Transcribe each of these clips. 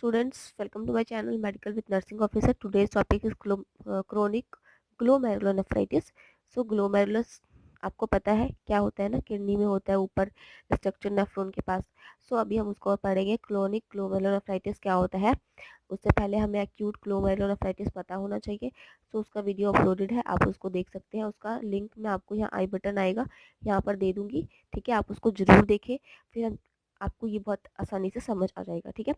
students, welcome to my channel Medical with Nursing Officer. Today's topic is chronic glomerulonephritis. So glomerulus आपको पता है क्या होता है ना, किडनी में होता है ऊपर स्ट्रक्चर नेफ्रॉन के पास. सो अभी हम उसको पढ़ेंगे क्रोनिक ग्लोमेरुलोनेफ्राइटिस क्या होता है. उससे पहले हमें एक्यूट ग्लोमेरुलोनेफ्राइटिस पता होना चाहिए. सो उसका वीडियो अपलोडेड है, आप उसको देख सकते हैं. उसका लिंक मैं आपको यहाँ आई बटन आएगा यहाँ पर दे दूँगी. ठीक है, आप उसको ज़रूर देखें, फिर आपको ये बहुत आसानी से समझ आ जाएगा. ठीक है,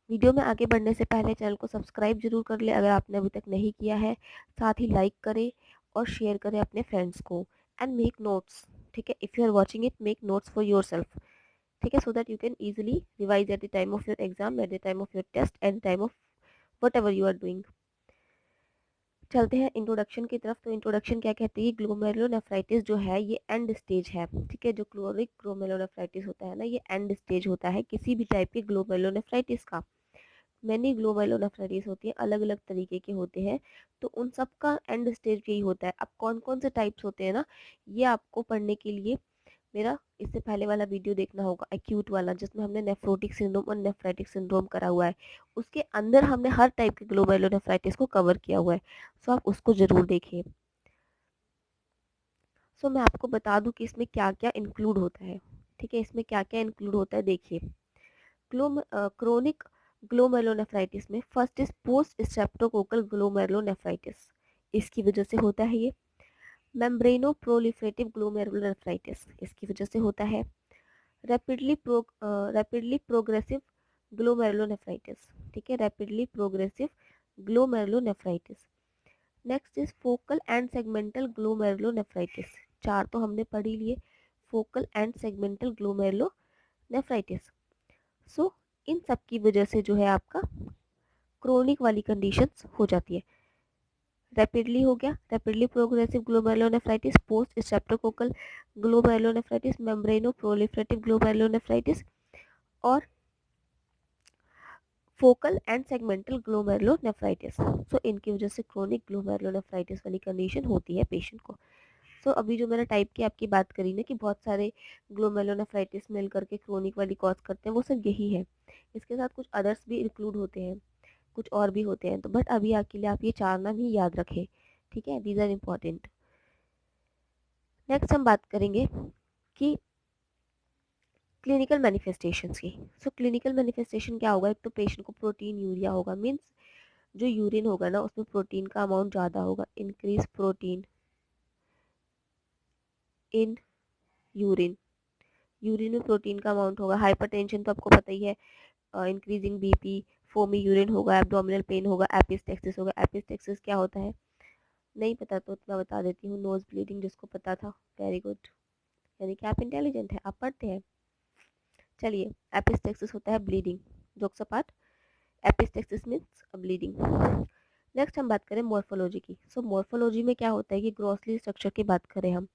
वीडियो में आगे बढ़ने से पहले चैनल को सब्सक्राइब जरूर कर ले अगर आपने अभी तक नहीं किया है. साथ ही लाइक करें और शेयर करें अपने फ्रेंड्स को. And make notes. ठीक है, if you are watching it, make notes for yourself. ठीक है, so that you can easily revise at the time of your exam, at the time of your test, at the time of whatever you are doing. चलते हैं introduction की तरफ. तो introduction क्या कहती है, ग्लोमेरुलोनेफ्राइटिस जो है ये एंड स्टेज है. ठीक है, जो क्रोनिक ग्लोमेरुलोनेफ्राइटिस होता है ना, ये एंड स्टेज होता है किसी भी टाइप के ग्लोमेरुलोनेफ्राइटिस का. मैनी ग्लोमेरुलोनेफ्राइटिस होती है, अलग अलग तरीके के होते हैं. तो उन सब का एंड स्टेज यही होता है. अब कौन कौन से टाइप्स होते हैं ना, ये आपको पढ़ने के लिए मेरा इससे पहले वाला वीडियो देखना होगा, एक्यूट वाला, जिसमें हमने नेफ्रोटिक सिंड्रोम और नेफ्राइटिक सिंड्रोम करा हुआ है. उसके अंदर हमने हर टाइप के ग्लोमेरुलोनेफ्राइटिस को कवर किया हुआ है. सो आप उसको ज़रूर देखिए. सो मैं आपको बता दूं कि इसमें क्या क्या इंक्लूड होता है. ठीक है, इसमें क्या क्या इंक्लूड होता है देखिए. क्रोनिक ग्लोमेरुलोनेफ्राइटिस में first is post streptococcal glomerulonephritis. इसकी वजह से होता है ये. मेम्ब्रेनो प्रोलिफरेटिव ग्लोमेरुलोनेफ्राइटिस, इसकी वजह से होता है. Rapidly progressive glomerulonephritis. ठीक है, rapidly progressive glomerulonephritis. Next is focal and segmental glomerulonephritis. चार तो हमने पढ़ ही लिए, फोकल एंड सेगमेंटल ग्लोमेरुलोनेफ्राइटिस. सो इन सब की वजह से जो है आपका क्रोनिक वाली कंडीशंस हो जाती है. रैपिडली हो गया, rapidly progressive glomerulonephritis, post streptococcal glomerulonephritis, membrano proliferative glomerulonephritis और focal and segmental glomerulonephritis. So इनकी वजह से क्रोनिक ग्लोमेरुलोनेफ्राइटिस वाली कंडीशन होती है पेशेंट को. सो अभी जो मैंने टाइप की आपकी बात करी ना कि बहुत सारे ग्लोमेरुलोनेफ्राइटिस मिल करके क्रोनिक वाली कॉज करते हैं, वो सब यही है. इसके साथ कुछ अदर्स भी इंक्लूड होते हैं, कुछ और भी होते हैं. तो बट अभी के लिए आप ये चार नाम ही याद रखें. ठीक है, दीज आर इम्पॉर्टेंट. नेक्स्ट हम बात करेंगे कि क्लिनिकल मैनिफेस्टेशंस की. सो क्लिनिकल मैनिफेस्टेशन क्या होगा, एक तो पेशेंट को प्रोटीन यूरिया होगा, मीन्स जो यूरिन होगा ना उसमें प्रोटीन का अमाउंट ज़्यादा होगा. Increase protein in urine, urine में प्रोटीन का अमाउंट होगा. हाइपरटेंशन तो आपको पता ही है, इंक्रीजिंग बीपी, फोमी यूरिन होगा, एब्डोमिनल पेन होगा, एपिस्टेक्सिस होगा. एपिस्टेक्सिस क्या होता है नहीं पता तो मैं बता देती हूँ, नोज ब्लीडिंग. जिसको पता था वेरी गुड, यानी कि आप इंटेलिजेंट है, आप पढ़ते हैं. चलिए, एपिस्टेक्सिस होता है bleeding. Jokes apart, epistaxis means bleeding. Next हम बात करें मॉर्फोलॉजी की. सो मॉर्फोलॉजी में क्या होता है कि ग्रॉसली स्ट्रक्चर की बात करें हम.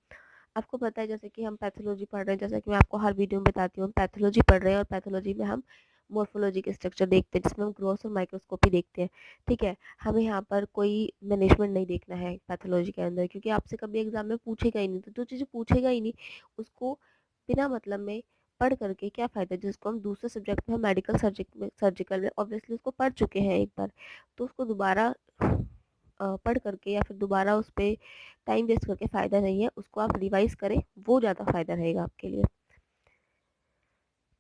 आपको पता है जैसे कि हम पैथोलॉजी पढ़ रहे हैं, जैसा कि मैं आपको हर वीडियो में बताती हूँ, हम पैथोलॉजी पढ़ रहे हैं और पैथोलॉजी में हम मॉर्फोलॉजी के स्ट्रक्चर देखते हैं, जिसमें हम ग्रॉस और माइक्रोस्कोपी देखते हैं. ठीक है, हमें यहाँ पर कोई मैनेजमेंट नहीं देखना है पैथोलॉजी के अंदर, क्योंकि आपसे कभी एग्जाम में पूछेगा ही नहीं. तो जो चीज़ें पूछेगा ही नहीं उसको बिना मतलब में पढ़ करके क्या फ़ायदा, जिसको हम दूसरे सब्जेक्ट में, हम मेडिकल सर्जिकल में ऑब्वियसली उसको पढ़ चुके हैं एक बार, तो उसको दोबारा पढ़ करके या फिर दोबारा उस पर टाइम वेस्ट करके फ़ायदा नहीं है. उसको आप रिवाइज करें, वो ज़्यादा फ़ायदा रहेगा आपके लिए.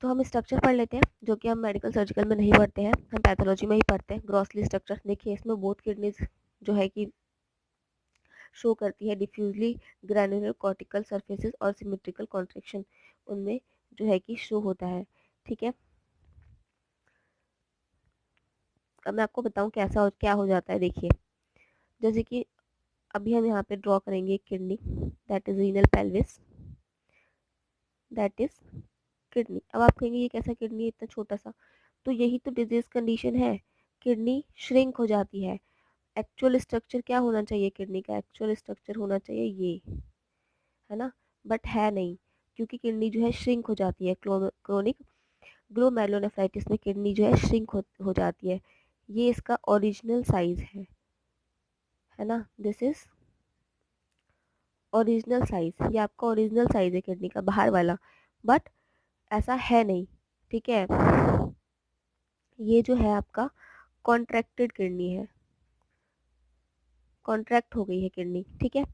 तो हम स्ट्रक्चर पढ़ लेते हैं जो कि हम मेडिकल सर्जिकल में नहीं पढ़ते हैं, हम पैथोलॉजी में ही पढ़ते हैं. ग्रॉसली स्ट्रक्चर देखिए, इसमें बोथ किडनीज जो है कि शो करती है डिफ्यूजली ग्रैनुलर कॉर्टिकल सर्फेसिस और सिमेट्रिकल कॉन्ट्रैक्शन, उनमें जो है कि शो होता है. ठीक है, अब मैं आपको बताऊं क्या हो जाता है. देखिए, जैसे कि अभी हम यहाँ पे ड्रॉ करेंगे kidney, that is renal pelvis, that is kidney. अब आप कहेंगे ये कैसा किडनी है इतना छोटा सा, तो यही तो डिजीज कंडीशन है, किडनी श्रिंक हो जाती है. एक्चुअल स्ट्रक्चर क्या होना चाहिए, किडनी का एक्चुअल स्ट्रक्चर होना चाहिए ये, है ना, बट है नहीं, क्योंकि किडनी जो है श्रिंक हो जाती है. क्रोनिक ग्लोमेरुलोनेफ्राइटिस में किडनी जो है श्रिंक हो जाती है. ये इसका ओरिजिनल साइज है ना, दिस इज ओरिजिनल साइज. ये आपका ओरिजिनल साइज है किडनी का, बाहर वाला, बट ऐसा है नहीं. ठीक है, ये जो है आपका कॉन्ट्रैक्टेड किडनी है, कॉन्ट्रैक्ट हो गई है किडनी, ठीक है।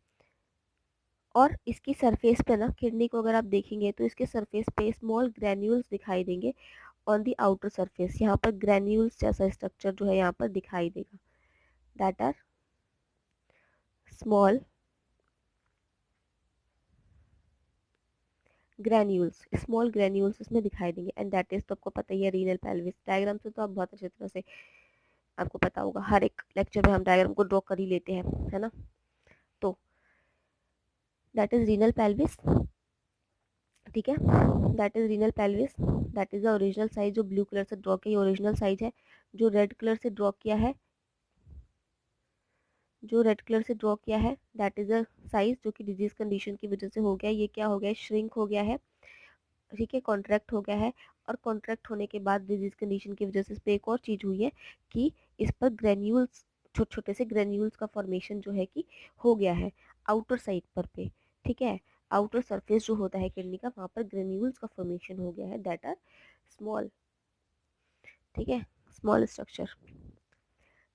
और इसकी सरफेस पे ना, किडनी को अगर आप देखेंगे तो इसके सरफेस पे स्मॉल ग्रैन्यूल्स दिखाई देंगे ऑन द आउटर सरफेस। यहाँ पर ग्रैन्यूल्स जैसा स्ट्रक्चर जो है यहाँ पर दिखाई देगा, that are small granules, small granules इसमें दिखाई देंगे, एंड दैट इज, तो आपको पता ही है रीनल पेल्विस। डायग्राम से तो आप बहुत अच्छी तरह से आपको पता होगा, हर एक लेक्चर में हम डायग्राम को ड्रॉ कर ही लेते हैं, है ना। तो दैट इज रीनल पेल्विस, ठीक है, that is renal pelvis, that is the original size. जो ब्लू कलर से ड्रॉ किया ओरिजिनल साइज है, जो रेड कलर से ड्रॉ किया है, जो रेड कलर से ड्रॉ किया है दैट इज अ साइज जो कि डिजीज कंडीशन की वजह से हो गया। ये क्या हो गया, श्रिंक हो गया है, ठीक है, कॉन्ट्रैक्ट हो गया है। और कॉन्ट्रैक्ट होने के बाद डिजीज कंडीशन की वजह से इस पर एक और चीज़ हुई है कि इस पर ग्रेन्यूल्स, छोटे छोटे से ग्रेन्यूल्स का फॉर्मेशन जो है कि हो गया है आउटर साइड पर पे, ठीक है। आउटर सरफेस जो होता है किडनी का, वहाँ पर ग्रेन्यूल्स का फॉर्मेशन हो गया है, दैट आर स्मॉल, ठीक है, स्मॉल स्ट्रक्चर।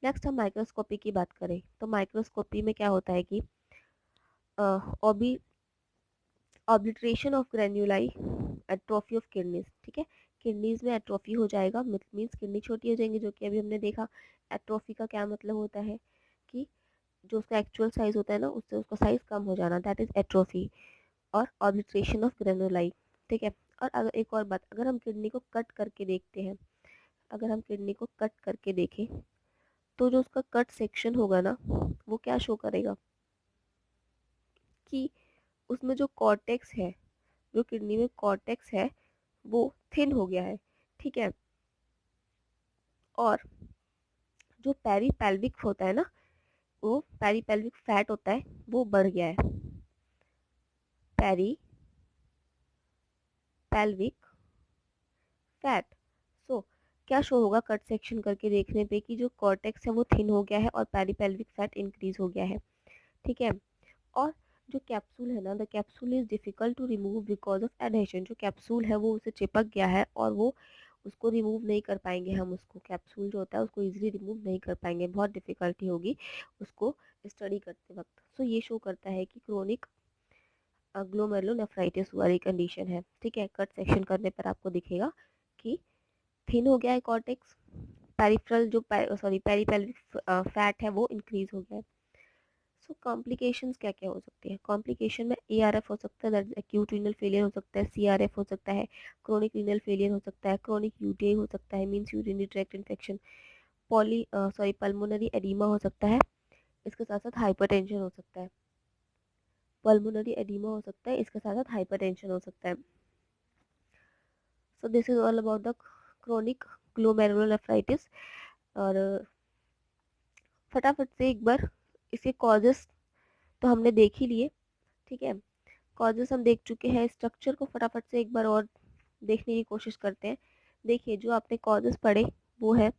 नेक्स्ट हम माइक्रोस्कोपी की बात करें तो माइक्रोस्कोपी में क्या होता है कि obliteration of granuli, atrophy of kidneys, ठीक है। किडनीज में एट्रोफी हो जाएगा, मीन्स किडनी छोटी हो जाएंगी, जो कि अभी हमने देखा। एट्रोफी का क्या मतलब होता है कि जो उसका एक्चुअल साइज होता है ना, उससे उसका साइज कम हो जाना, दैट इज एट्रोफी। और ऑब्लिटरेशन ऑफ ग्रेन्यूलाई, ठीक है। और अगर एक और बात, अगर हम किडनी को कट करके देखते हैं, अगर हम किडनी को कट करके देखें तो जो उसका कट सेक्शन होगा ना, वो क्या शो करेगा कि उसमें जो कॉर्टेक्स है, जो किडनी में कॉर्टेक्स है वो थिन हो गया है, ठीक है। और जो पेरिपेल्विक होता है ना, वो पेरिपेल्विक फैट होता है, वो बढ़ गया है। पेरिपेल्विक फैट। सो क्या शो होगा कट सेक्शन करके देखने पे कि जो कॉर्टेक्स है वो थिन हो गया है और पेरिपेल्विक फैट इंक्रीज हो गया है, ठीक है। और जो कैप्सूल है ना, the capsule is difficult to remove because of adhesion. जो कैप्सूल है वो उसे चिपक गया है और वो उसको रिमूव नहीं कर पाएंगे हम, उसको कैप्सूल जो होता है उसको इजीली रिमूव नहीं कर पाएंगे, बहुत डिफिकल्टी होगी उसको स्टडी करते वक्त। सो ये शो करता है कि क्रोनिक ग्लोमेरुलोनेफ्राइटिस वाली कंडीशन है, ठीक है। कट सेक्शन करने पर आपको दिखेगा कि थिन हो गया है कॉर्टेक्स, पेरिफेरल जो पेरिपेल्विक फैट है वो इंक्रीज हो गया है। सो कॉम्प्लिकेशंस क्या क्या हो सकती है, कॉम्प्लिकेशन में ARF हो सकता है, that is acute renal failure हो सकता है, CRF हो सकता है, क्रोनिक रीनल फेलियर हो सकता है, क्रोनिक UTI हो सकता है, means urinary tract infection, pulmonary oedema हो सकता है, इसके साथ साथ हाइपरटेंशन हो सकता है, पल्मोनरी एडिमा हो सकता है, इसके साथ साथ हाइपरटेंशन हो सकता है। So this is all about the chronic glomerulonephritis. और फटाफट से एक बार इसके कॉजेस तो हमने देख ही लिए, ठीक है। कॉजेस हम देख चुके हैं, स्ट्रक्चर को फटाफट से एक बार और देखने की कोशिश करते हैं। देखिए जो आपने कॉजेस पढ़े वो है,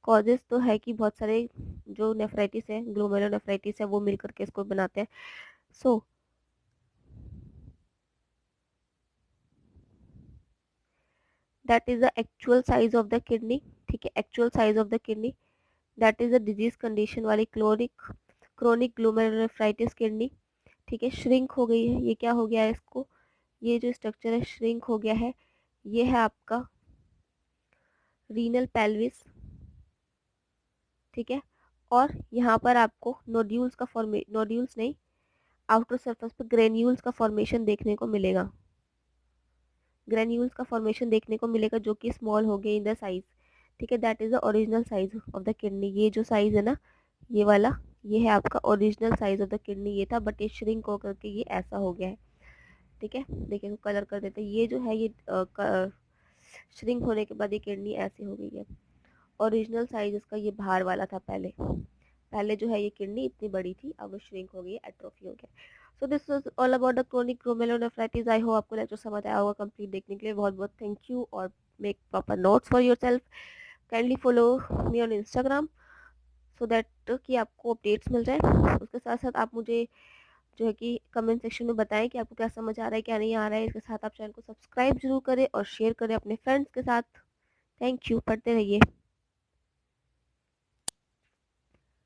कॉजेस तो है कि बहुत सारे जो नेफ्राइटिस है, ग्लोमेरुलोनेफ्राइटिस है, वो मिलकर के इसको बनाते हैं। So that is the actual size of the kidney, ठीक है, actual size of the kidney, that is the disease condition वाली क्रोनिक ग्लोमेरुलोनेफ्राइटिस किडनी, ठीक है। श्रिंक हो गई है, ये क्या हो गया है इसको, ये जो स्ट्रक्चर है श्रिंक हो गया है, ये है आपका रीनल पेल्विस, ठीक है। और यहाँ पर आपको नोड्यूल्स का नोड्यूल्स नहीं, आउटर सरफेस पर ग्रेन्यूल्स का फॉर्मेशन देखने को मिलेगा, ग्रेन्यूल्स का फॉर्मेशन देखने को मिलेगा जो कि स्मॉल हो गए इन द साइज, ठीक है। That is the original size of the kidney. ये जो साइज है ना, ये वाला, ये है आपका original size of the kidney, ये था, बट ये श्रिंक होकर के ये ऐसा हो गया है, ठीक है। देखिए कलर कर देते हैं, ये जो है ये श्रिंक होने के बाद ये किडनी ऐसी हो गई है। ओरिजिनल साइज इसका ये बाहर वाला था पहले, पहले जो है ये किडनी इतनी बड़ी थी, अब वो श्रिंक हो गई है, एट्रोफी हो गया। So this was all about the chronic glomerulonephritis. I hope आपको लेक्चर समझ आया होगा। कंप्लीट देखने के लिए बहुत बहुत थैंक यू, और make proper notes for yourself. Kindly follow me on Instagram so that कि आपको अपडेट्स मिल जाए। उसके साथ साथ आप मुझे जो है कि कमेंट सेक्शन में बताएं कि आपको क्या समझ आ रहा है, क्या नहीं आ रहा है। इसके साथ आप चैनल को सब्सक्राइब जरूर करें और शेयर करें अपने फ्रेंड्स के साथ। थैंक यू, पढ़ते रहिए।